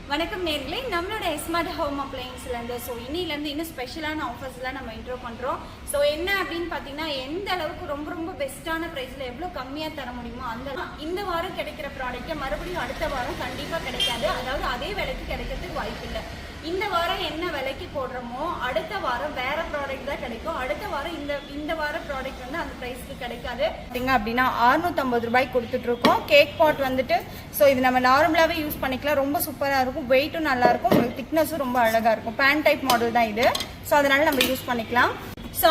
வணக்கம் நேர்களே, நம்மளோட ஸ்மார்ட் ஹோம் அப்ளையன்ஸ்லேருந்து இன்னிலேருந்து இன்னும் ஸ்பெஷலான ஆஃபர்ஸ்லாம் நம்ம இன்ட்ரோ பண்ணுறோம். என்ன அப்படின்னு பார்த்தீங்கன்னா, எந்த அளவுக்கு ரொம்ப பெஸ்ட்டான ப்ரைஸில் எவ்வளோ கம்மியாக தர முடியுமோ இந்த வாரம் கிடைக்கிற ப்ராடக்ட்டை மறுபடியும் அடுத்த வாரம் கண்டிப்பாக கிடைக்காது. அதாவது அதே விலைக்கு கிடைக்கிறதுக்கு வாய்ப்பு இல்லை. இந்த வாரம் என்ன விலைக்கு போடுறோமோ அடுத்த வாரம் வேற ப்ராடக்ட் தான் கிடைக்கும். அடுத்த வாரம் இந்த வார ப்ராடக்ட் வந்து அந்த ப்ரைஸ்க்கு கிடைக்காது. பார்த்தீங்க அப்படின்னா 650 ரூபாய்க்கு கொடுத்துட்ருக்கோம். கேக் பாட் வந்துட்டு இது நம்ம நார்மலாகவே யூஸ் பண்ணிக்கலாம். ரொம்ப சூப்பராக இருக்கும், வெயிட்டும் நல்லா இருக்கும், உங்களுக்கு திக்னஸும் ரொம்ப அழகாக இருக்கும். பேன் டைப் மாடல் தான் இது. அதனால நம்ம யூஸ் பண்ணிக்கலாம்.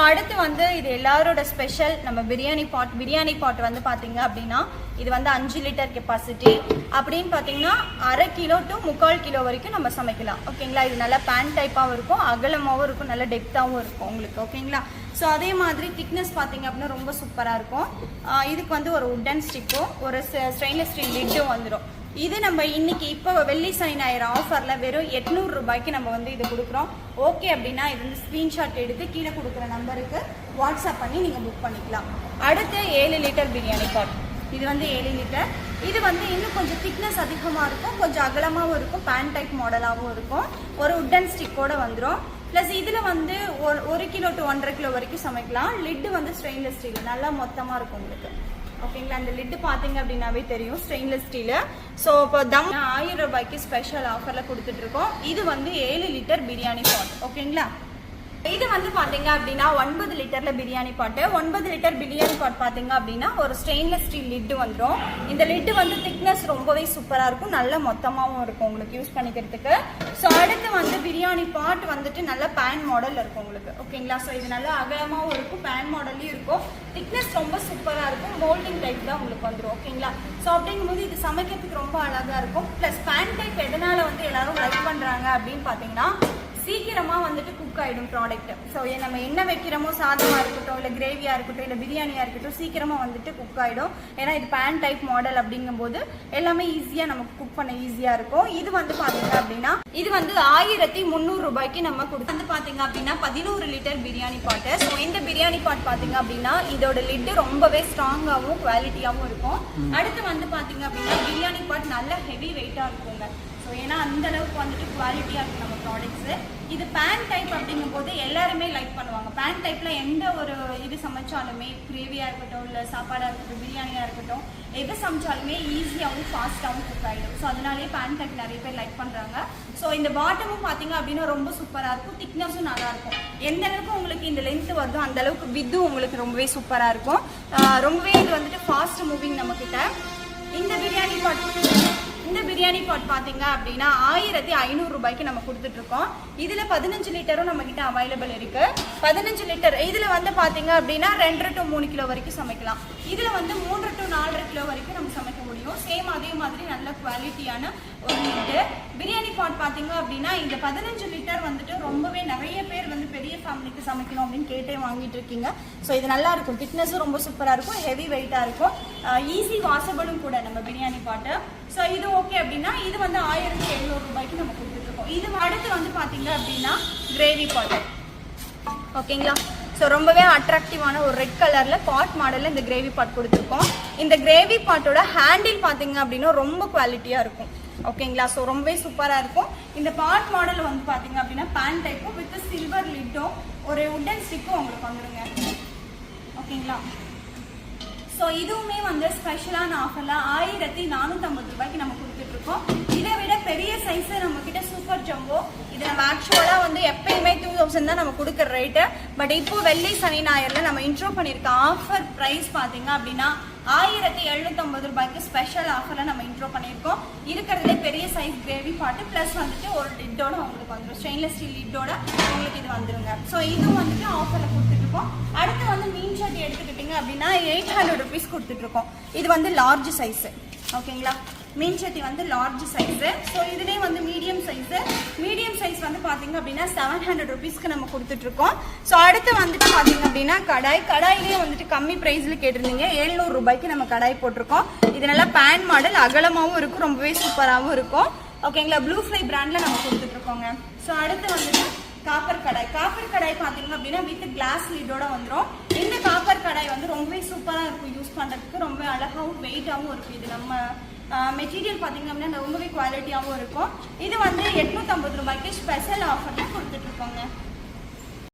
அடுத்து வந்து இது எல்லாரோட ஸ்பெஷல் நம்ம பிரியாணி பாட் வந்து பார்த்தீங்க அப்படின்னா இது வந்து 5 லிட்டர் கெப்பாசிட்டி அப்படின்னு பார்த்தீங்கன்னா 1/2 கிலோ டு 3/4 கிலோ வரைக்கும் நம்ம சமைக்கலாம். ஓகேங்களா, இது நல்லா பேன் டைப்பாகவும் இருக்கும், அகலமாகவும் இருக்கும், நல்ல டெப்த்தாகவும் இருக்கும் உங்களுக்கு. ஓகேங்களா, அதே மாதிரி திக்னஸ் பார்த்தீங்க அப்படின்னா ரொம்ப சூப்பராக இருக்கும். இதுக்கு வந்து ஒரு உட்டன் ஸ்டிக்கும் ஒரு ஸ்டெயின்லெஸ் ஸ்டீல் லிட்டும் வந்துடும். இது நம்ம இன்னைக்கு இப்போ வெள்ளி சனி ஞாயிறு ஆஃபரில் வெறும் 800 ரூபாய்க்கு நம்ம வந்து இது கொடுக்குறோம். ஓகே அப்படின்னா இது வந்து ஸ்க்ரீன்ஷாட் எடுத்து கீழே கொடுக்குற நம்பருக்கு வாட்ஸ்அப் பண்ணி நீங்கள் புக் பண்ணிக்கலாம். அடுத்து 7 லிட்டர் பிரியாணி பாட். இது வந்து 7 லிட்டர். இது வந்து இன்னும் கொஞ்சம் திக்னஸ் அதிகமாக இருக்கும், கொஞ்சம் அகலமாகவும் இருக்கும், பேன் டைப் மாடலாகவும் இருக்கும், ஒரு உட்டன் ஸ்டிக்கோடு வந்துடும். ப்ளஸ் இதில் வந்து 1 கிலோ டு 1.5 கிலோ வரைக்கும் சமைக்கலாம். லிட்டு வந்து ஸ்டெயின்லெஸ் ஸ்டீல் நல்லா மொத்தமாக இருக்கும் உங்களுக்கு. ஓகேங்களா, அந்த லிட்டு பார்த்தீங்க அப்படின்னாவே தெரியும், ஸ்டெயின்லெஸ் ஸ்டீலு. இப்போ 1000 ரூபாய்க்கு ஸ்பெஷல் ஆஃபரில் கொடுத்துட்ருக்கோம். இது வந்து 7 லிட்டர் பிரியாணி பாட். ஓகேங்களா, இது வந்து பார்த்தீங்க அப்படின்னா 9 லிட்டரில் பிரியாணி பாட்டு. 9 லிட்டர் பிரியாணி பாட் பார்த்தீங்க அப்படின்னா ஒரு ஸ்டெயின்லெஸ் ஸ்டீல் லிட்டு வந்துடும். இந்த லிட்டு வந்து திக்னஸ் ரொம்பவே சூப்பராக இருக்கும், நல்ல மொத்தமாகவும் இருக்கும் உங்களுக்கு யூஸ் பண்ணிக்கிறதுக்கு. அடுத்து வந்து பிரியாணி பாட் வந்துட்டு நல்ல பேன் மாடல் இருக்கும் உங்களுக்கு. ஓகேங்களா, இது நல்லா அகலமாகவும் இருக்கும், பேன் மாடல்லையும் இருக்கும், திக்னஸ் ரொம்ப சூப்பராக இருக்கும், மோல்டிங் டைப் தான் உங்களுக்கு வந்துடும். ஓகேங்களா, அப்படிங்கும்போது இது சமைக்கிறதுக்கு ரொம்ப அழகாக இருக்கும். ப்ளஸ் பேன் டைப் எதனால வந்து எல்லாரும் லைக் பண்ணுறாங்க அப்படின்னு பார்த்தீங்கன்னா சீக்கிரமாக வந்துட்டு குக் ஆகிடும் ப்ராடக்ட். நம்ம என்ன வைக்கிறோமோ சாதமாக இருக்கட்டும், இல்லை கிரேவியாக இருக்கட்டும், இல்லை பிரியாணியாக இருக்கட்டும், சீக்கிரமாக வந்துட்டு குக் ஆகிடும். ஏன்னா இது பேன் டைப் மாடல் அப்படிங்கும்போது எல்லாமே ஈஸியாக நமக்கு குக் பண்ண ஈஸியாக இருக்கும். இது வந்து பார்த்தீங்க அப்படின்னா இது வந்து 1300 ரூபாய்க்கு நம்ம வந்து பார்த்தீங்க அப்படின்னா 11 லிட்டர் பிரியாணி பாட்டு. இந்த பிரியாணி பாட் பார்த்தீங்க அப்படின்னா இதோட லிட்டு ரொம்பவே ஸ்ட்ராங்காகவும் குவாலிட்டியாகவும் இருக்கும். அடுத்து வந்து பார்த்தீங்க அப்படின்னா பிரியாணி பாட் நல்ல ஹெவி வெயிட்டாக இருக்குங்க. ஏன்னா அந்த அளவுக்கு வந்துட்டு குவாலிட்டியாக இருக்கும் நம்ம ப்ராடக்ட்ஸு. இது பேன் டைப் அப்படிங்கும்போது எல்லாருமே லைக் பண்ணுவாங்க. பேன் டைப்பில் எந்த ஒரு இது சமைச்சாலுமே, கிரேவியாக இருக்கட்டும், இல்லை சாப்பாடாக இருக்கட்டும், பிரியாணியாக இருக்கட்டும், எது சமைச்சாலுமே ஈஸியாகவும் ஃபாஸ்ட்டாகவும் குக் ஆகிடும். அதனாலே பேன் டைப் நிறைய பேர் லைக் பண்ணுறாங்க. இந்த பாட்டமும் பார்த்தீங்க அப்படின்னா ரொம்ப சூப்பராக இருக்கும், திக்னஸும் நல்லாயிருக்கும். எந்த அளவுக்கு உங்களுக்கு இந்த லென்த்து வருதோ அந்த அளவுக்கு வித்தும் உங்களுக்கு ரொம்பவே சூப்பராக இருக்கும். ரொம்பவே இது வந்துட்டு ஃபாஸ்ட் மூவிங் நம்மக்கிட்ட. இந்த பிரியாணி பாட் பார்த்தீங்க அப்படின்னா 1500 ரூபாய்க்கு நம்ம கொடுத்துட்ருக்கோம். இதில் 15 லிட்டரும் நம்மக்கிட்ட அவைலபிள் இருக்குது. 15 லிட்டர் இதில் வந்து பார்த்தீங்க அப்படின்னா 2 to 3 கிலோ வரைக்கும் சமைக்கலாம். இதில் வந்து 3 to 4.5 கிலோ வரைக்கும் நம்ம சமைக்க முடியும். சேம் அதே மாதிரி நல்ல குவாலிட்டியான ஒரு லிட்டு பிரியாணி பாட் பார்த்தீங்க அப்படின்னா இந்த 15 லிட்டர் வந்துட்டு ரொம்பவே நிறைய பேர் வந்து பெரிய ஃபேமிலிக்கு சமைக்கணும் அப்படின்னு கேட்டே வாங்கிட்டு இருக்கீங்க. இது நல்லா இருக்கும், திக்னஸும் ரொம்ப சூப்பராக இருக்கும், ஹெவி வெயிட்டாக இருக்கும், ஈஸி வாஷபிளும் கூட நம்ம பிரியாணி பாட்டு. இது ஓகே அப்படின்னா இது வந்து 1700 ரூபாய்க்கு நம்ம கொடுத்துட்ருக்கோம். இது அடுத்து வந்து பார்த்தீங்க அப்படின்னா கிரேவி பாட். ஓகேங்களா, ரொம்பவே அட்ராக்டிவான ஒரு ரெட் கலரில் பாட் மாடலில் இந்த கிரேவி பாட் கொடுத்துருக்கோம். இந்த கிரேவி பாட்டோட ஹேண்டில் பார்த்தீங்க அப்படின்னா ரொம்ப குவாலிட்டியாக இருக்கும். ஓகேங்களா, ரொம்பவே சூப்பராக இருக்கும். இந்த பாட் மாடல் வந்து பார்த்தீங்க அப்படின்னா பேன் டைப்பும் வித் சில்வர் லிட்டும் ஒரு உட்டன் ஸ்டிக்கும் உங்களுக்கு வந்துடுங்க. ஓகேங்களா, இதுவுமே வந்து ஸ்பெஷலான ஆஃபரில் 1450 ரூபாய்க்கு நம்ம கொடுத்துட்ருக்கோம். இதை விட பெரிய சைஸு நம்மக்கிட்ட சூப்பர் ஜம்போ. இது நம்ம ஆக்சுவலாக வந்து எப்பயுமே 2000 தான் நம்ம கொடுக்குற ரேட்டு. பட் இப்போ வெள்ளி சனி ஞாயிறில் நம்ம இன்ட்ரோ பண்ணியிருக்க ஆஃபர் ப்ரைஸ் பார்த்தீங்க அப்படின்னா 1750 ரூபாய்க்கு ஸ்பெஷல் ஆஃபரில் நம்ம இன்ட்ரோ பண்ணியிருக்கோம். இருக்கிறதுலே பெரிய சைஸ் கிரேவி பாட்டு ப்ளஸ் வந்துட்டு ஒரு லிட்டோட உங்களுக்கு வந்துடும், ஸ்டெயின்லெஸ் ஸ்டீல் லிட்டோட உங்களுக்கு இது வந்துடுங்க. இதுவும் வந்துட்டு ஆஃபரில் கொடுத்துட்ருக்கோம். அடுத்து வந்து மீன் சட்டி எடுத்துக்கிட்டிங்க அப்படின்னா 800 ருபீஸ் கொடுத்துட்ருக்கோம். இது வந்து லார்ஜ் சைஸு. ஓகேங்களா, மீன் சட்டி வந்து லார்ஜ் சைஸு. இதுலேயே வந்து மீடியம் சைஸ் வந்து பார்த்தீங்க அப்படின்னா 700 ருபீஸ்க்கு நம்ம கொடுத்துட்ருக்கோம். அடுத்து வந்துட்டு பார்த்தீங்க அப்படின்னா கடாயிலே வந்துட்டு கம்மி ப்ரைஸில் கேட்டிருந்தீங்க, 700 ரூபாய்க்கு நம்ம கடாய் போட்டிருக்கோம். இது நல்லா பேன் மாடல், அகலமாகவும் இருக்கும், ரொம்பவே சூப்பராகவும் இருக்கும். ஓகேங்களா, ப்ளூ ஃப்ளை பிராண்டில் நம்ம கொடுத்துட்ருக்கோங்க. அடுத்து வந்துட்டு காப்பர் கடாய் பார்த்தீங்க அப்படின்னா வித் கிளாஸ் லிட்டோட வந்துடும். இந்த காப்பர் கடாய் வந்து ரொம்பவே சூப்பராக இருக்கும் யூஸ் பண்ணுறதுக்கு, ரொம்ப அழகாகவும் வெயிட்டாகவும் இருக்கும். இது நம்ம மெட்டீரியல் பார்த்தீங்க அப்படின்னா ரொம்பவே குவாலிட்டியாகவும் இருக்கும். இது வந்து 850 ரூபாய்க்கு ஸ்பெஷல் ஆஃபரில் கொடுத்துட்ருக்கோங்க.